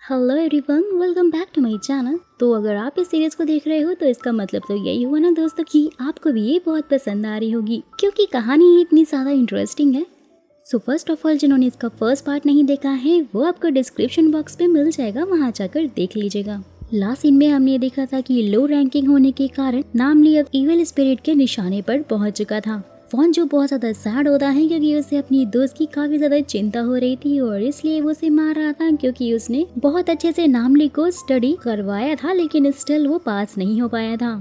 Hello everyone, welcome back to my channel. तो अगर आप इस सीरीज को देख रहे हो तो इसका मतलब तो यही हुआ ना दोस्तों कि आपको भी ये बहुत पसंद आ रही होगी, क्योंकि कहानी ही इतनी ज़्यादा इंटरेस्टिंग है। सो फर्स्ट ऑफ ऑल, जिन्होंने इसका फर्स्ट पार्ट नहीं देखा है वो आपको डिस्क्रिप्शन बॉक्स पे मिल जाएगा, वहाँ जाकर देख लीजिएगा। लास्ट सीन में हमने देखा था कि लो रैंकिंग होने के कारण नामली अब इविल स्पिरिट के निशाने पर पहुंच चुका था। वॉन जो बहुत ज्यादा सैड होता है क्योंकि उसे अपनी दोस्त की काफी ज्यादा चिंता हो रही थी और इसलिए वो उसे मार रहा था, क्योंकि उसने बहुत अच्छे से नामली को स्टडी करवाया था लेकिन स्टिल वो पास नहीं हो पाया था।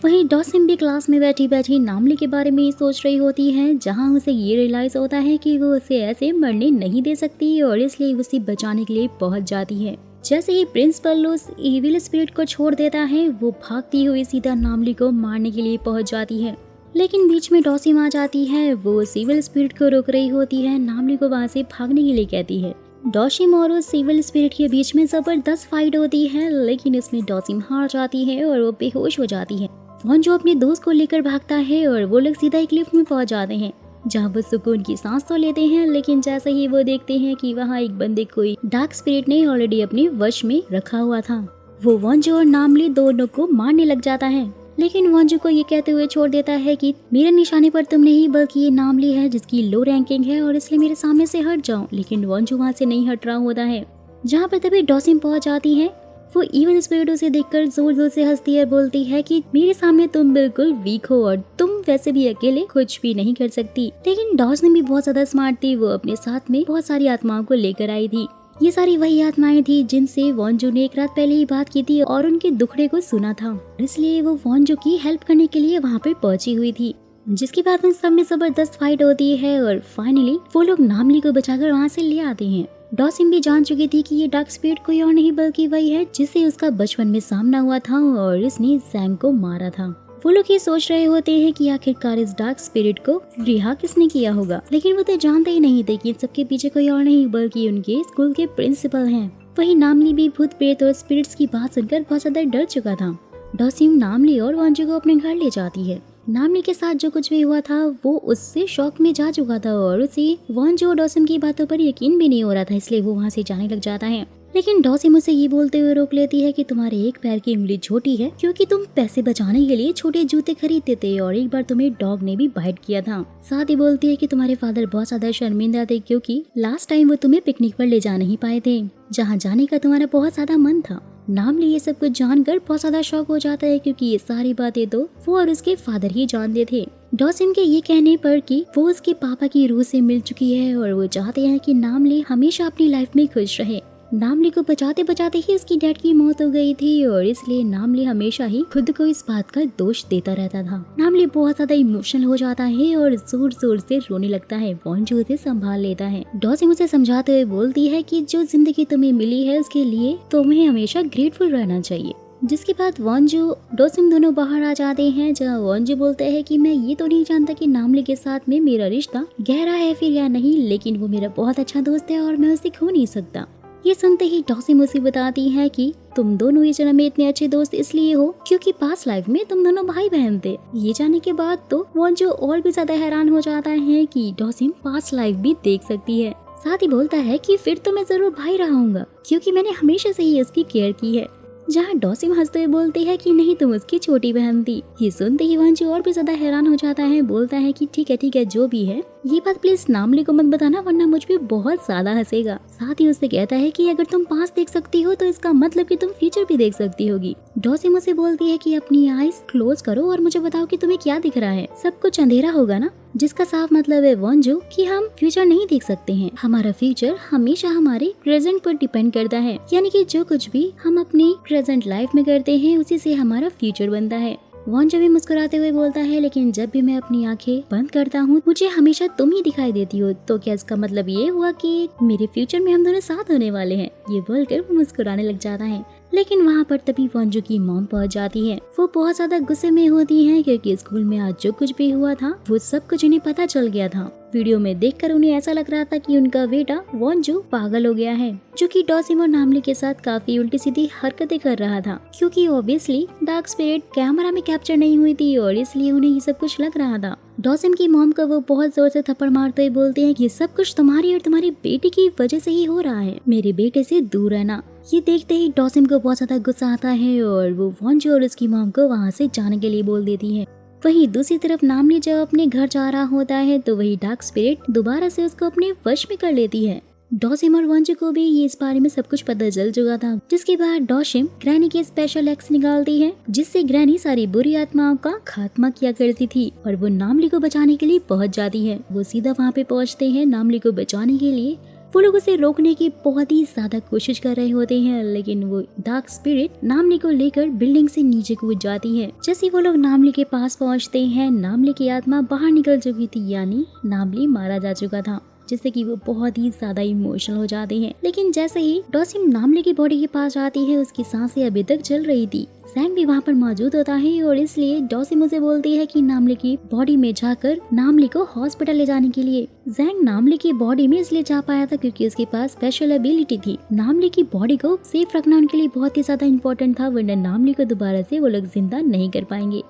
वहीं डॉसिम भी क्लास में बैठी बैठी नामली के बारे में ही सोच रही होती है, जहां उसे ये रियलाइज होता है कि वो उसे ऐसे मरने नहीं दे सकती और इसलिए उसे बचाने के लिए पहुंच जाती है। जैसे ही प्रिंसिपल उस इविल स्पिरिट को छोड़ देता है, वो भागती हुई सीधा नामली को मारने के लिए पहुंच जाती है, लेकिन बीच में डॉसिम आ जाती है। वो उस इविल स्पिरिट को रोक रही होती है, नामली को वहां से भागने के लिए कहती है। डॉसिम और उस इविल स्पिरिट के बीच में जबरदस्त फाइट होती है, लेकिन इसमें डॉसिम हार जाती है और वो बेहोश हो जाती है। वॉन जो अपने दोस्त को लेकर भागता है और वो लोग सीधा एक लिफ्ट में पहुंच जाते हैं, जहाँ वो सुकून की सांस तो लेते हैं, लेकिन जैसे ही वो देखते हैं कि वहाँ एक बंदे कोई डार्क स्पिरिट ने ऑलरेडी अपने वश में रखा हुआ था, वो वॉन्जो और नामली दोनों को मारने लग जाता है। लेकिन वॉन्जो को ये कहते हुए छोड़ देता है कि मेरे निशाने पर तुम नहीं बल्कि ये नामली है जिसकी लो रैंकिंग है और इसलिए मेरे सामने से हट जाओ। लेकिन वॉन्जो वहाँ से नहीं हट रहा होता है, जहाँ पर तभी डॉसिम पहुँच जाती है। वो इविल स्पिरिट उसे देखकर जोर जोर से हंसती है, बोलती है कि मेरे सामने तुम बिल्कुल वीक हो और तुम वैसे भी अकेले कुछ भी नहीं कर सकती। लेकिन डॉसिम भी बहुत ज्यादा स्मार्ट थी, वो अपने साथ में बहुत सारी आत्माओं को लेकर आई थी। ये सारी वही आत्माएं थी जिनसे वॉन्जो ने एक रात पहले ही बात की थी और उनके दुखड़े को सुना था, इसलिए वो वॉन्जो की हेल्प करने के लिए वहाँ पे पहुंची हुई थी। जिसके बाद उन सब में जबरदस्त फाइट होती है और फाइनली वो लोग नामली को बचाकर वहाँ से ले आते हैं। डॉसिम भी जान चुकी थी कि ये डार्क स्पिरिट कोई और नहीं बल्कि वही है जिससे उसका बचपन में सामना हुआ था और इसने जैंग को मारा था। वो लोग ये सोच रहे होते हैं कि आखिरकार इस डार्क स्पिरिट को रिहा किसने किया होगा, लेकिन वो तो जानते ही नहीं थे कि इन सबके पीछे कोई और नहीं बल्कि उनके स्कूल के प्रिंसिपल हैं। वही नामली भी भूत प्रेत और स्पिरिट्स की बात सुनकर बहुत ज्यादा डर चुका था। डॉसिम नामली और वॉन्जो को अपने घर ले जाती है। नामली के साथ जो कुछ भी हुआ था वो उससे शॉक में जा चुका था और उसे वॉन्जो और डॉसिम की बातों पर यकीन भी नहीं हो रहा था, इसलिए वो वहाँ से जाने लग जाता है। लेकिन डॉसिम उसे ये बोलते हुए रोक लेती है कि तुम्हारे एक पैर की उंगली छोटी है क्योंकि तुम पैसे बचाने के लिए छोटे जूते खरीदते थे और एक बार तुम्हें डॉग ने भी बाइट किया था। साथ ही बोलती है कि तुम्हारे फादर बहुत ज्यादा शर्मिंदा थे क्योंकि लास्ट टाइम वो तुम्हें पिकनिक पर ले जा नहीं पाए थे, जहाँ जाने का तुम्हारा बहुत ज्यादा मन था। नामली ये सब कुछ जानकर बहुत ज्यादा शॉक हो जाता है क्योंकि ये सारी बातें तो वो और उसके फादर ही जानते थे। डॉसिम के ये कहने पर कि वो उसके पापा की रूह से मिल चुकी है और वो चाहते हैं कि नामली हमेशा अपनी लाइफ में खुश रहे। नामली को बचाते बचाते ही उसकी डैड की मौत हो गई थी और इसलिए नामली हमेशा ही खुद को इस बात का दोष देता रहता था। नामली बहुत ज्यादा इमोशनल हो जाता है और जोर जोर से रोने लगता है। वॉन्जो उसे संभाल लेता है। डॉसिम उसे समझाते हुए बोलती है कि जो जिंदगी तुम्हें मिली है उसके लिए तुम्हें हमेशा ग्रेटफुल रहना चाहिए। जिसके बाद वॉन्जो डॉसिम दोनों बाहर आ जाते हैं, जहाँ वॉन्जो बोलते हैं कि मैं ये तो नहीं जानता कि नामली के साथ में मेरा रिश्ता गहरा है फिर या नहीं, लेकिन वो मेरा बहुत अच्छा दोस्त है और मैं उसे खो नहीं सकता। ये सुनते ही डॉसिम उसे बताती है कि तुम दोनों इस जन्म में इतने अच्छे दोस्त इसलिए हो क्योंकि पास्ट लाइफ में तुम दोनों भाई बहन थे। ये जानने के बाद तो वॉन्जो और भी ज्यादा हैरान हो जाता है कि डॉसिम पास्ट लाइफ भी देख सकती है। साथ ही बोलता है कि फिर तो मैं जरूर भाई रहूंगा क्योंकि मैंने हमेशा से ही उसकी केयर की है, जहाँ डॉसिम हंसते हुए बोलती है कि नहीं, तुम उसकी छोटी बहन थी। ये सुनते ही वॉन्जो और भी ज्यादा हैरान हो जाता है, बोलता है कि ठीक है जो भी है, ये बात प्लीज नामली को मत बताना वरना मुझ पे बहुत ज्यादा हंसेगा। साथ ही उससे कहता है कि अगर तुम पास्ट देख सकती हो तो इसका मतलब कि तुम फ्यूचर भी देख सकती होगी। डॉसिम उसे बोलती है कि अपनी आईज क्लोज करो और मुझे बताओ कि तुम्हें क्या दिख रहा है। सब कुछ अंधेरा होगा ना, जिसका साफ मतलब है वॉन्जो कि हम फ्यूचर नहीं देख सकते हैं। हमारा फ्यूचर हमेशा हमारे प्रेजेंट पर डिपेंड करता है, यानी कि जो कुछ भी हम अपनी प्रेजेंट लाइफ में करते हैं उसी से हमारा फ्यूचर बनता है। वॉन्जो भी मुस्कुराते हुए बोलता है लेकिन जब भी मैं अपनी आंखें बंद करता हूँ मुझे हमेशा तुम ही दिखाई देती हो, तो क्या इसका मतलब ये हुआ कि मेरे फ्यूचर में हम दोनों साथ होने वाले हैं। ये बोलकर वो मुस्कुराने लग जाता है। लेकिन वहाँ पर तभी वॉन्जो की मॉम पहुँच जाती है। वो बहुत ज्यादा गुस्से में होती है क्योंकि स्कूल में आज जो कुछ भी हुआ था वो सब कुछ उन्हें पता चल गया था। वीडियो में देखकर उन्हें ऐसा लग रहा था कि उनका बेटा वॉन्जो पागल हो गया है, जो कि डॉसिम और नामली के साथ काफी उल्टी सीधी हरकतें कर रहा था, क्योंकि ऑब्वियसली डार्क स्पिरिट कैमरा में कैप्चर नहीं हुई थी और इसलिए उन्हें ये सब कुछ लग रहा था। डॉसिम की मॉम को वो बहुत जोर से थप्पड़ मारते हुए बोलते हैं कि सब कुछ तुम्हारी और तुम्हारी बेटी की वजह से ही हो रहा है, मेरे बेटे से दूर रहना। ये देखते ही डॉसिम को बहुत ज्यादा गुस्सा आता है और वो वॉन्जो और उसकी मॉम को वहाँ से जाने के लिए बोल देती है। वहीं दूसरी तरफ नामली जब अपने घर जा रहा होता है तो वही डार्क स्पिरिट दोबारा से उसको अपने वश में कर लेती है। डॉसिम और वॉन्जो को भी ये इस बारे में सब कुछ पता चल चुका था, जिसके बाद डॉसिम ग्रैनी के स्पेशल एक्स निकालती है, जिससे ग्रैनी सारी बुरी आत्माओं का खात्मा किया करती थी और वो नामली को बचाने के लिए पहुंच जाती है। वो सीधा वहाँ पे पहुँचते हैं नामली को बचाने के लिए। वो लोग उसे रोकने की बहुत ही ज्यादा कोशिश कर रहे होते हैं, लेकिन वो डार्क स्पिरिट नामली को लेकर बिल्डिंग से नीचे कूद जाती है। जैसे वो लोग नामली के पास पहुंचते हैं, नामली की आत्मा बाहर निकल चुकी थी, यानी नामली मारा जा चुका था, जिससे कि वो बहुत ही ज्यादा इमोशनल हो जाते हैं। लेकिन जैसे ही डॉसिम नामली की बॉडी के पास जाती है, उसकी सांसें अभी तक चल रही थी। जैंग भी वहाँ पर मौजूद होता है और इसलिए डॉसिम उसे बोलती है कि नामली की बॉडी में जाकर नामली को हॉस्पिटल ले जाने के लिए। जैंग नामली की बॉडी में इसलिए जा पाया था क्योंकि उसके पास स्पेशल एबिलिटी थी। नामली की बॉडी को सेफ रखना उनके लिए बहुत ही ज्यादा इम्पोर्टेंट था, वरना नामली को दोबारा से वो लोग जिंदा नहीं कर पाएंगे।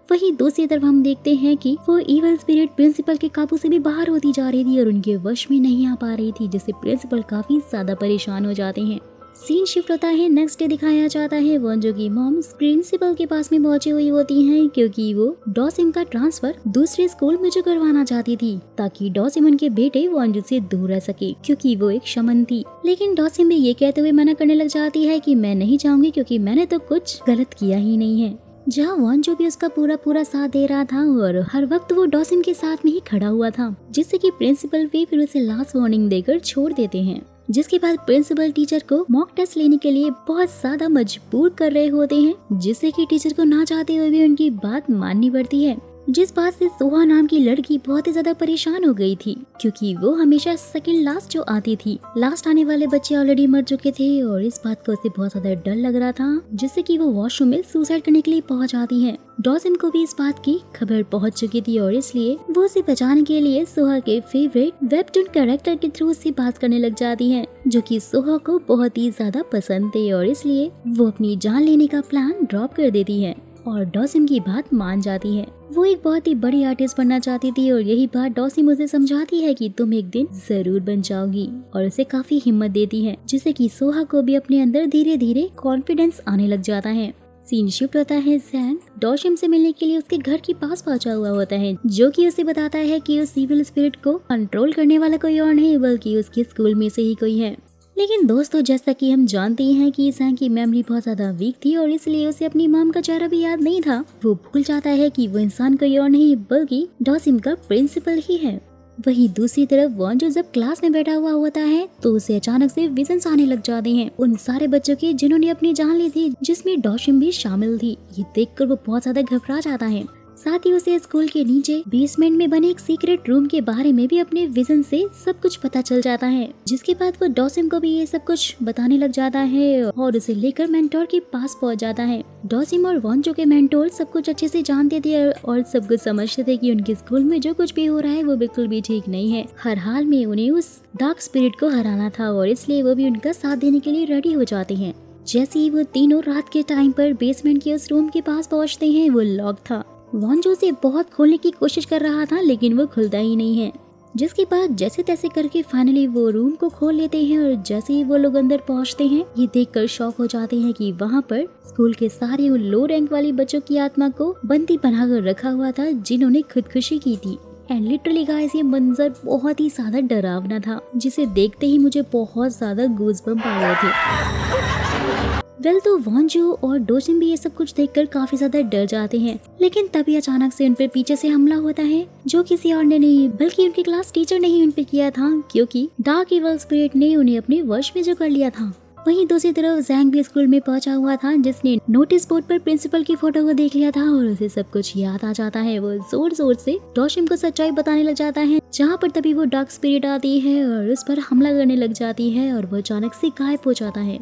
वहीं दूसरी तरफ हम देखते हैं कि वो इविल स्पिरिट प्रिंसिपल के काबू से भी बाहर होती जा रही थी और उनके वश में नहीं आ पा रही थी, जिससे प्रिंसिपल काफी ज्यादा परेशान हो जाते हैं। सीन शिफ्ट होता है, नेक्स्ट डे दिखाया जाता है वॉन्जो की मॉम प्रिंसिपल के पास में पहुंची हुई होती हैं क्योंकि वो डॉसिम का ट्रांसफर दूसरे स्कूल में जो करवाना चाहती थी, ताकि डॉसिम उनके बेटे वॉन्जो से दूर रह सके, क्योंकि वो एक शमन थी। लेकिन डॉसिम भी ये कहते हुए मना करने लग जाती है कि मैं नहीं जाऊंगी क्योंकि मैंने तो कुछ गलत किया ही नहीं है। जहाँ वॉन्जो भी उसका पूरा साथ दे रहा था और हर वक्त वो डॉसिम के साथ में ही खड़ा हुआ था, जिससे कि प्रिंसिपल भी फिर उसे लास्ट वार्निंग देकर छोड़ देते हैं। जिसके बाद प्रिंसिपल टीचर को मॉक टेस्ट लेने के लिए बहुत ज्यादा मजबूर कर रहे होते हैं, जिससे कि टीचर को ना चाहते हुए भी उनकी बात माननी पड़ती है। जिस बात से सोहा नाम की लड़की बहुत ही ज्यादा परेशान हो गई थी, क्योंकि वो हमेशा सेकंड लास्ट जो आती थी। लास्ट आने वाले बच्चे ऑलरेडी मर चुके थे और इस बात को उसे बहुत ज्यादा डर लग रहा था, जिससे कि वो वॉशरूम में सुसाइड करने के लिए पहुंच जाती है। डॉसिम को भी इस बात की खबर पहुंच चुकी थी और इसलिए वो उसे बचाने के लिए सोहा के फेवरेट वेबटून कैरेक्टर के थ्रू उससे बात करने लग जाती है, जो कि सोहा को बहुत ही ज्यादा पसंद थे और इसलिए वो अपनी जान लेने का प्लान ड्रॉप कर देती है और डॉसिम की बात मान जाती है। वो एक बहुत ही बड़ी आर्टिस्ट बनना चाहती थी और यही बात डॉसिम उसे समझाती है कि तुम एक दिन जरूर बन जाओगी और उसे काफी हिम्मत देती है, जिससे कि सोहा को भी अपने अंदर धीरे धीरे कॉन्फिडेंस आने लग जाता है। सीन शिफ्ट होता है, जैंग डॉसिम से मिलने के लिए उसके घर के पास पहुंचा हुआ होता है, जो कि उसे बताता है कि उस इविल स्पिरिट को कंट्रोल करने वाला कोई और नहीं बल्कि उसके स्कूल में से ही कोई है। लेकिन दोस्तों, जैसा कि हम जानते हैं कि जैंग की मेमोरी बहुत ज्यादा वीक थी और इसलिए उसे अपनी मॉम का चेहरा भी याद नहीं था। वो भूल जाता है कि वो इंसान कोई और नहीं बल्कि डॉसिम का प्रिंसिपल ही है। वहीं दूसरी तरफ वॉन्जो जब क्लास में बैठा हुआ होता है तो उसे अचानक से विजन्स आने लग जाते हैं उन सारे बच्चों के जिन्होंने अपनी जान ली थी, जिसमें डॉसिम भी शामिल थी। ये देखकर वो बहुत ज्यादा घबरा जाता है। साथ ही उसे स्कूल के नीचे बेसमेंट में बने एक सीक्रेट रूम के बारे में भी अपने विजन से सब कुछ पता चल जाता है, जिसके बाद वो डॉसिम को भी ये सब कुछ बताने लग जाता है और उसे लेकर मेंटोर के पास पहुंच जाता है। डॉसिम और वॉन्जो के मेंटोर सब कुछ अच्छे से जानते थे और सब कुछ समझते थे कि उनके स्कूल में जो कुछ भी हो रहा है वो बिल्कुल भी ठीक नहीं है। हर हाल में उन्हें उस डार्क स्पिरिट को हराना था और इसलिए वो भी उनका साथ देने के लिए रेडी हो जाते हैं। जैसे ही वो तीनों रात के टाइम पर बेसमेंट के उस रूम के पास पहुँचते हैं, वो लॉक था। वॉन्जो से बहुत खोलने की कोशिश कर रहा था लेकिन वो खुलता ही नहीं है, जिसके बाद जैसे तैसे करके फाइनली वो रूम को खोल लेते हैं और जैसे ही वो लोग अंदर पहुंचते हैं, ये देखकर शॉक हो जाते हैं कि वहां पर स्कूल के सारे उन लो रैंक वाली बच्चों की आत्मा को बंदी बनाकर रखा हुआ था जिन्होंने खुदकुशी की थी। एंड लिटरली गाइस, ये मंजर बहुत ही ज्यादा डरावना था, जिसे देखते ही मुझे बहुत ज्यादा गूज़बम्प आ गए थे। तो वॉन्जो और डॉसिम भी ये सब कुछ देखकर काफी ज्यादा डर जाते हैं, लेकिन तभी अचानक से उन पर पीछे से हमला होता है, जो किसी और ने नहीं बल्कि उनके क्लास टीचर ने ही उन पे किया था, क्योंकि डार्क इविल स्पिरिट ने उन्हें अपने वश में जो कर लिया था। वहीं दूसरी तरफ जैंग भी स्कूल में पहुंचा हुआ था, जिसने नोटिस बोर्ड पर प्रिंसिपल की फोटो को देख लिया था और उसे सब कुछ याद आ जाता है। वो जोर जोर से डॉसिम को सच्चाई बताने लग जाता है, जहाँ पर तभी वो डार्क स्पिरिट आती है और उस पर हमला करने लग जाती है और वो अचानक से गायब हो जाता है।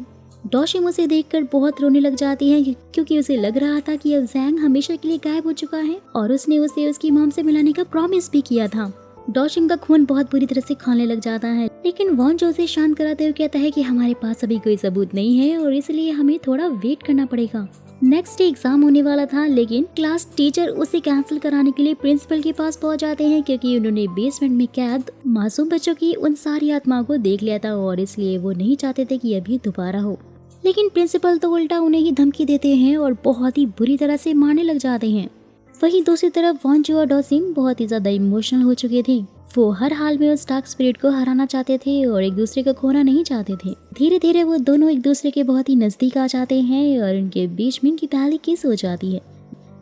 डॉसिम उसे देखकर बहुत रोने लग जाती है, क्योंकि उसे लग रहा था कि अब जैंग हमेशा के लिए गायब हो चुका है और उसने उसे उसकी मॉम से मिलाने का प्रॉमिस भी किया था। डॉसिम का खून बहुत बुरी तरह से खाने लग जाता है, लेकिन वॉन्जो उसे शांत कराते हुए कहता है कि हमारे पास अभी कोई सबूत नहीं है और इसलिए हमें थोड़ा वेट करना पड़ेगा। नेक्स्ट डे एग्जाम होने वाला था, लेकिन क्लास टीचर उसे कैंसिल कराने के लिए प्रिंसिपल के पास पहुंच जाते हैं क्योंकि उन्होंने बेसमेंट में कैद मासूम बच्चों की उन सारी आत्माओं को देख लिया था और इसलिए वो नहीं चाहते थे कि अभी दोबारा हो। लेकिन प्रिंसिपल तो उल्टा उन्हें ही धमकी देते हैं और बहुत ही बुरी तरह से मारने लग जाते हैं। वहीं दूसरी तरफ वॉन्जू और डॉसिम बहुत ही ज्यादा इमोशनल हो चुके थे। वो हर हाल में उस डार्क स्पिरिट को हराना चाहते थे और एक दूसरे को खोना नहीं चाहते थे। धीरे धीरे वो दोनों एक दूसरे के बहुत ही नजदीक आ जाते हैं और उनके बीच में उनकी पहली किस हो जाती है।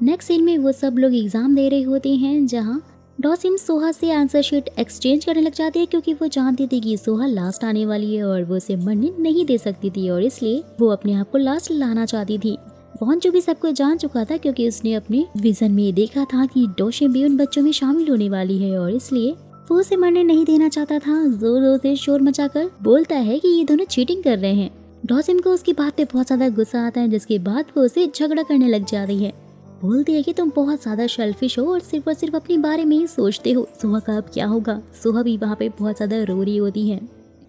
नेक्स्ट सीन में वो सब लोग एग्जाम दे रहे होते हैं, जहाँ डॉसिम सोहा से आंसर शीट एक्सचेंज करने लग जाती है क्योंकि वो जानती थी कि सोहा लास्ट आने वाली है और वो उसे मरने नहीं दे सकती थी और इसलिए वो अपने आप को लास्ट लाना चाहती थी। वॉन्जू भी सबको जान चुका था क्योंकि उसने अपने विजन में देखा था कि डॉसिम भी उन बच्चों में शामिल होने वाली है और इसलिए वो उसे मरने नहीं देना चाहता था। जोर जोर से शोर मचाकर बोलता है कि ये दोनों चीटिंग कर रहे हैं। डॉसिम को उसकी बात पे बहुत ज्यादा गुस्सा आता है, जिसके बाद वो उसे झगड़ा करने लग जाती है। बोलती है कि तुम बहुत ज्यादा सेल्फिश हो और सिर्फ अपने बारे में ही सोचते हो। सोहा का अब क्या होगा। सोहा भी वहाँ पे बहुत ज्यादा रो रही होती है।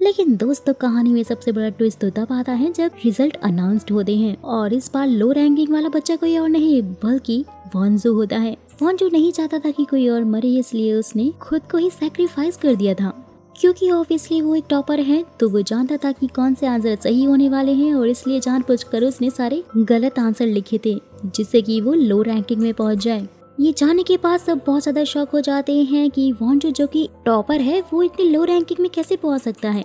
लेकिन दोस्तों, कहानी में सबसे बड़ा ट्विस्ट तो तब आता है जब रिजल्ट अनाउंस्ड होते हैं और इस बार लो रैंकिंग वाला बच्चा कोई और नहीं बल्कि वॉन्जू होता है। वॉन्जू नहीं चाहता था कि कोई और मरे, इसलिए उसने खुद को ही सैक्रिफाइस कर दिया था। क्योंकि ऑब्वियसली वो एक टॉपर है तो वो जानता था कि कौन से आंसर सही होने वाले हैं और इसलिए जानबूझकर उसने सारे गलत आंसर लिखे थे जिससे कि वो लो रैंकिंग में पहुंच जाए। ये जानने के बाद सब बहुत ज्यादा शॉक हो जाते हैं कि वॉन्जू जो कि टॉपर है वो इतनी लो रैंकिंग में कैसे पहुंच सकता है।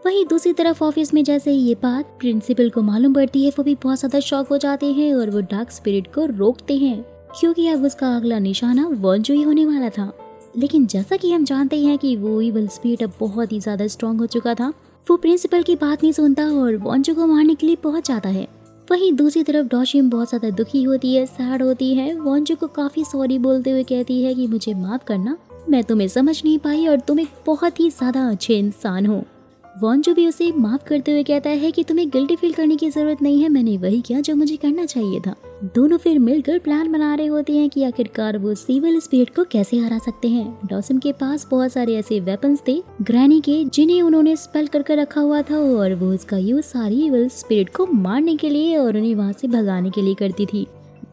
वहीं दूसरी तरफ ऑफिस में जैसे ये बात प्रिंसिपल को मालूम पड़ती है, वो भी बहुत ज्यादा शॉक हो जाते हैं और वो डार्क स्पिरिट को रोकते हैं क्योंकि अब उसका अगला निशाना वॉन्जू ही होने वाला था। लेकिन जैसा कि हम जानते हैं कि वो इविल स्पिरिट अब बहुत ही ज्यादा स्ट्रॉन्ग हो चुका था। वो प्रिंसिपल की बात नहीं सुनता और वॉन्जू को मारने के लिए पहुंच जाता है। वहीं दूसरी तरफ डॉसिम बहुत ज्यादा दुखी होती है, सैड होती है। वॉन्जू को काफी सॉरी बोलते हुए कहती है कि मुझे माफ करना, मैं तुम्हें समझ नहीं पाई और तुम एक बहुत ही ज्यादा अच्छे इंसान हो। वॉन्जू भी उसे माफ करते हुए कहता है कि तुम्हें गिल्टी फील करने की जरूरत नहीं है, मैंने वही किया जो मुझे करना चाहिए था। दोनों फिर मिलकर प्लान बना रहे होते हैं कि आखिरकार वो इविल स्पिरिट को कैसे हरा सकते हैं। डॉसिम के पास बहुत सारे ऐसे वेपन्स थे ग्रैनी के जिन्हें उन्होंने स्पेल करके रखा हुआ था और वो उसका यूज सारी इविल स्पिरिट को मारने के लिए और उन्हें वहाँ से भगाने के लिए करती थी।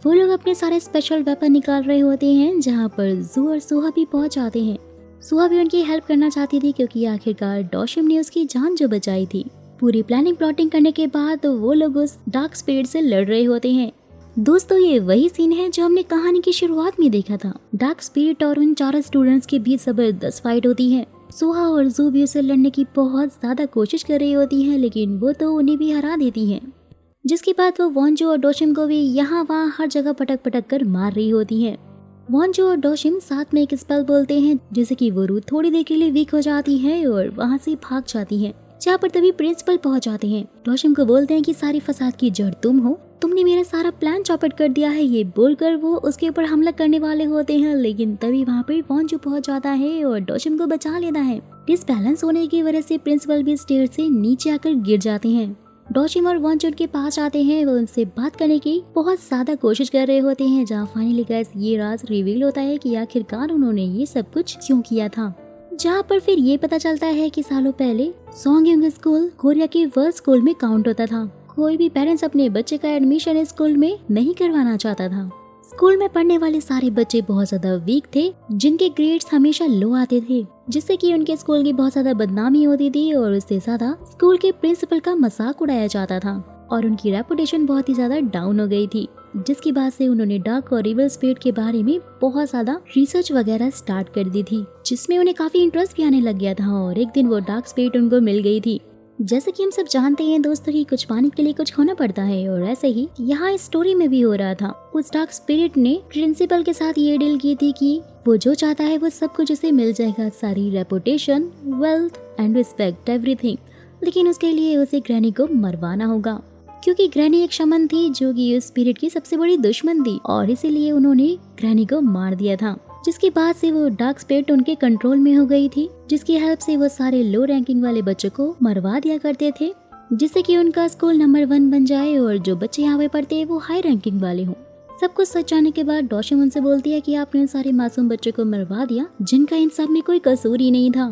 वो लोग अपने सारे स्पेशल वेपन निकाल रहे होते हैं, जहाँ पर जू और सोहा भी पहुँच जाते हैं। सोहा भी उनकी हेल्प करना चाहती थी क्योंकि आखिरकार डॉसिम ने उसकी जान जो बचाई थी। पूरी प्लानिंग प्लॉटिंग करने के बाद वो लोग उस डार्क स्पिरिट से लड़ रहे होते हैं। दोस्तों, ये वही सीन है जो हमने कहानी की शुरुआत में देखा था। डार्क स्पिरिट और उन चारों स्टूडेंट्स के बीच जबरदस्त फाइट होती है। सोहा और जू भी उसे लड़ने की बहुत ज्यादा कोशिश कर रही होती है, लेकिन वो तो उन्हें भी हरा देती है। जिसके बाद वो वॉन्जू और डॉसिम को भी यहाँ वहाँ हर जगह पटक पटक कर मार रही होती है। वॉन्जू और डॉसिम साथ में एक स्पेल बोलते हैं जिससे कि वो रूथ थोड़ी देर के लिए वीक हो जाती है और वहाँ से भाग जाती है। जहाँ पर तभी प्रिंसिपल पहुँच जाते हैं। डॉसिम को बोलते हैं कि सारी फसाद की जड़ तुम हो, तुमने मेरा सारा प्लान चौपट कर दिया है। ये बोलकर वो उसके ऊपर हमला करने वाले होते हैं, लेकिन तभी वहाँ पर वॉन्जू पहुँच जाता है और डॉसिम को बचा लेता है। डिसबैलेंस होने की वजह से प्रिंसिपल भी स्टेयर से नीचे आकर गिर जाते हैं। डॉसिम और वॉन्जू के पास आते हैं। वो उनसे बात करने की बहुत ज्यादा कोशिश कर रहे होते हैं, जहाँ फाइनली गाइस ये राज रिवील होता है कि आखिरकार उन्होंने ये सब कुछ क्यों किया था। जहाँ पर फिर ये पता चलता है कि सालों पहले सोंगयोंग स्कूल कोरिया के वर्ल्ड स्कूल में काउंट होता था। कोई भी पेरेंट्स अपने बच्चे का एडमिशन स्कूल में नहीं करवाना चाहता था। स्कूल में पढ़ने वाले सारे बच्चे बहुत ज्यादा वीक थे, जिनके ग्रेड्स हमेशा लो आते थे, जिससे कि उनके स्कूल की बहुत ज्यादा बदनामी होती थी और उससे ज्यादा स्कूल के प्रिंसिपल का मजाक उड़ाया जाता था और उनकी रेपुटेशन बहुत ही ज्यादा डाउन हो गई थी। जिसकी बाद से उन्होंने डार्क और इविल स्पिरिट के बारे में बहुत ज्यादा रिसर्च वगैरह स्टार्ट कर दी थी, जिसमें उन्हें काफी इंटरेस्ट भी आने लग गया था और एक दिन वो डार्क स्पिरिट उनको मिल गई थी। जैसे कि हम सब जानते हैं दोस्तों कि कुछ पाने के लिए कुछ खोना पड़ता है और ऐसे ही यहाँ इस स्टोरी में भी हो रहा था। उस डार्क स्पिरिट ने प्रिंसिपल के साथ ये डील की थी कि वो जो चाहता है वो सब कुछ उसे मिल जाएगा, सारी reputation, wealth and respect, everything. लेकिन उसके लिए उसे ग्रैनी को मरवाना होगा, क्योंकि ग्रैनी एक शमन थी जो कि उस स्पिरिट की सबसे बड़ी दुश्मन थी और इसीलिए उन्होंने ग्रैनी को मार दिया था। जिसके बाद से वो डार्क स्पिरिट उनके कंट्रोल में हो गई थी, जिसकी हेल्प से वो सारे लो रैंकिंग वाले बच्चों को मरवा दिया करते थे, जिससे कि उनका स्कूल नंबर 1 बन जाए और जो बच्चे यहाँ पे पढ़ते हैं वो हाई रैंकिंग वाले हों। सब कुछ सच जाने के बाद डॉसिम उनसे बोलती है कि आपने उन सारे मासूम बच्चों को मरवा दिया जिनका इन सब में कोई कसूर ही नहीं था।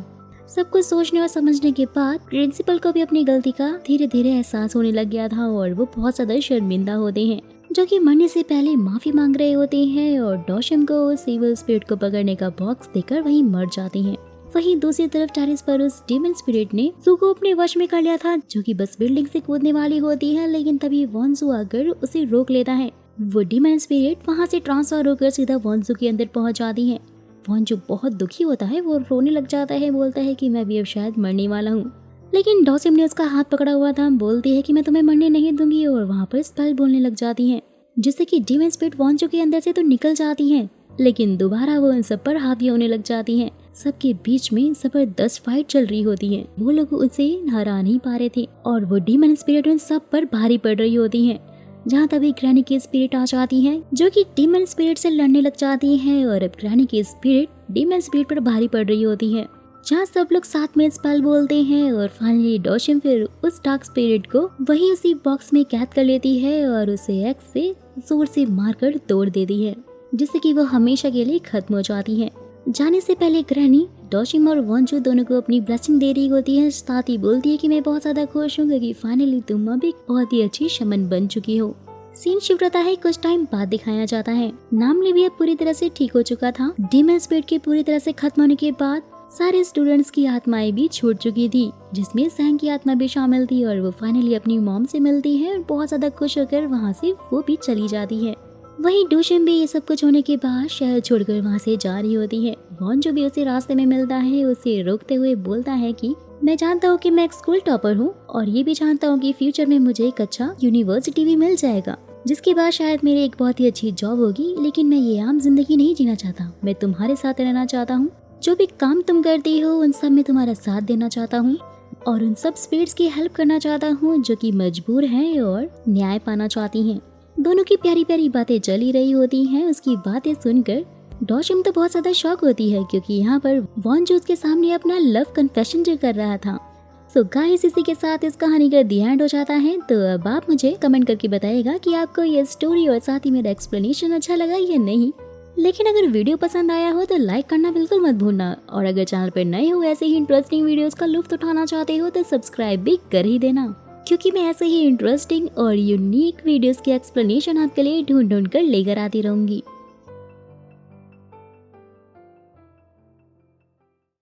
सब कुछ सोचने और समझने के बाद प्रिंसिपल को भी अपनी गलती का धीरे धीरे एहसास होने लग गया था और वो बहुत ज्यादा शर्मिंदा होते हैं। जो कि मरने से पहले माफी मांग रहे होते हैं और डॉशम को उस इविल स्पिरिट को पकड़ने का बॉक्स देकर वहीं मर जाती हैं। वहीं दूसरी तरफ टेरेस पर उस डीमन स्पिरिट ने सू को अपने वश में कर लिया था, जो कि बस बिल्डिंग से कूदने वाली होती है, लेकिन तभी वॉन्जू आकर उसे रोक लेता है। वो डीमन स्पिरिट वहां से ट्रांसफर होकर सीधा वॉन्जू के अंदर पहुंच जाती है। वॉन्जू बहुत दुखी होता है, वो रोने लग जाता है, बोलता है कि मैं भी अब शायद मरने वाला हूँ। लेकिन डॉसिम ने उसका हाथ पकड़ा हुआ था, बोलती है कि मैं तुम्हें मरने नहीं दूंगी और वहाँ पर स्पेल बोलने लग जाती है, जिससे कि डीमन स्पिरिट वॉन्जू के अंदर से तो निकल जाती है, लेकिन दोबारा वो उन सब पर हावी होने लग जाती है। सबके बीच में जबरदस्त फाइट चल रही होती है। वो लोग उसे हरा नहीं पा रहे थे और वो डीमन स्पिरिट उन सब पर भारी पड़ रही होती है। जहाँ तभी ग्रैनी की स्पिरिट आ जाती है, जो कि डीमन स्पिरिट से लड़ने लग जाती है और अब ग्रैनी की स्पिरिट डीमन स्पिरिट पर भारी पड़ रही होती है। जहाँ सब लोग साथ में स्पेल बोलते हैं और फाइनली डॉशम फिर उस डार्क स्पिरिट को वही उसी बॉक्स में कैद कर लेती है और उसे एक्स से जोर से मारकर तोड़ देती है, जिससे कि वो हमेशा के लिए खत्म हो जाती है। जाने से पहले ग्रैनी डॉशिम और वॉन्जू दोनों को अपनी ब्लेसिंग दे रही होती है, साथ ही बोलती है कि मैं बहुत ज्यादा खुश हूँ क्योंकि फाइनली तुम अब एक बहुत ही अच्छी शमन बन चुकी हो। सीन शिफ्ट होता है, कुछ टाइम बाद दिखाया जाता है। नामली भी अब पूरी तरह से ठीक हो चुका था। डीमन स्पिरिट के पूरी तरह से खत्म होने के बाद सारे स्टूडेंट्स की आत्माएं भी छूट चुकी थी, जिसमें सैंग की आत्मा भी शामिल थी और वो फाइनली अपनी मॉम से मिलती है और बहुत ज्यादा खुश होकर वहाँ से वो भी चली जाती है। वहीं डोशम भी ये सब कुछ होने के बाद शहर छोड़कर वहाँ से जा रही होती है। वॉन्जू भी उसे रास्ते में मिलता है, उसे रोकते हुए बोलता है कि मैं जानता हूँ कि मैं एक स्कूल टॉपर हूँ और ये भी जानता हूँ कि फ्यूचर में मुझे एक अच्छा यूनिवर्सिटी भी मिल जाएगा, जिसके बाद शायद मेरी एक बहुत ही अच्छी जॉब होगी, लेकिन मैं ये आम जिंदगी नहीं जीना चाहता। मैं तुम्हारे साथ रहना चाहता हूँ, जो भी काम तुम करती हो उन सब में तुम्हारा साथ देना चाहता हूँ और उन सब स्पिरिट्स की हेल्प करना चाहता हूँ जो कि मजबूर हैं और न्याय पाना चाहती हैं। दोनों की प्यारी प्यारी बातें चली रही होती हैं। उसकी बातें सुनकर डॉशम तो बहुत ज्यादा शॉक होती है, क्योंकि यहाँ पर वॉन्जू के सामने अपना लव कन्फेशन जो कर रहा था। सो गाइस, इसी के साथ इस कहानी का दी एंड हो जाता है। तो अब आप मुझे कमेंट करके बताइएगा कि आपको ये स्टोरी और साथ ही मेरा एक्सप्लेनेशन अच्छा लगा या नहीं। लेकिन अगर वीडियो पसंद आया हो तो लाइक करना बिल्कुल मत भूलना, और अगर चैनल पर नए हो ऐसे ही इंटरेस्टिंग वीडियोस का लुत्फ उठाना चाहते हो तो सब्सक्राइब भी कर ही देना, क्योंकि मैं ऐसे ही इंटरेस्टिंग और यूनिक वीडियोस की एक्सप्लेनेशन आपके लिए ढूंढ कर लेकर आती रहूंगी।